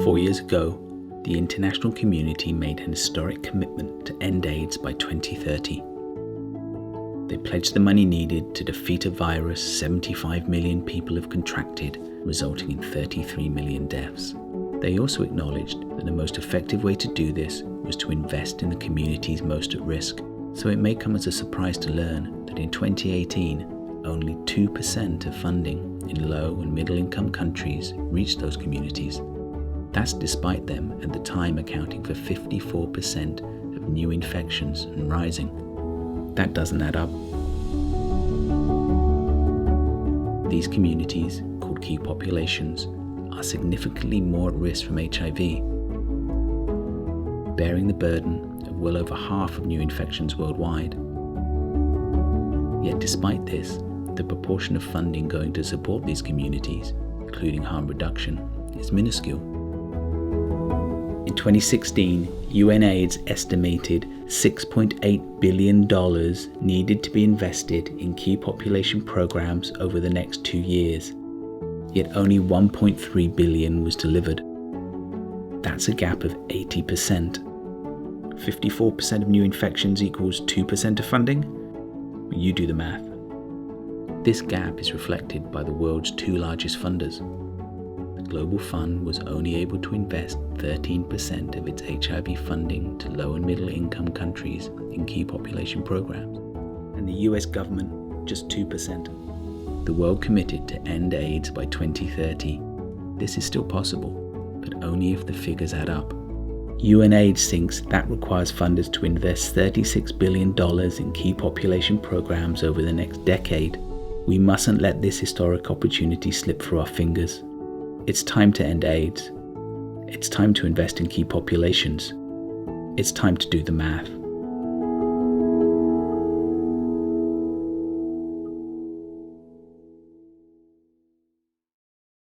4 years ago, the international community made an historic commitment to end AIDS by 2030. They pledged the money needed to defeat a virus 75 million people have contracted, resulting in 33 million deaths. They also acknowledged that the most effective way to do this was to invest in the communities most at risk. So it may come as a surprise to learn that in 2018, only 2% of funding in low and middle income countries reached those communities. That's despite them at the time accounting for 54% of new infections and rising. That doesn't add up. These communities, called key populations, are significantly more at risk from HIV, bearing the burden of well over half of new infections worldwide. Yet despite this, the proportion of funding going to support these communities, including harm reduction, is minuscule. In 2016, UNAIDS estimated $6.8 billion needed to be invested in key population programs over the next 2 years, yet only $1.3 billion was delivered. That's a gap of 80%. 54% of new infections equals 2% of funding? You do the math. This gap is reflected by the world's two largest funders. The Global Fund was only able to invest 13% of its HIV funding to low and middle income countries in key population programs, and the US government just 2%. The world committed to end AIDS by 2030. This is still possible, but only if the figures add up. UNAIDS thinks that requires funders to invest $36 billion in key population programs over the next decade. We mustn't let this historic opportunity slip through our fingers. It's time to end AIDS. It's time to invest in key populations. It's time to do the math.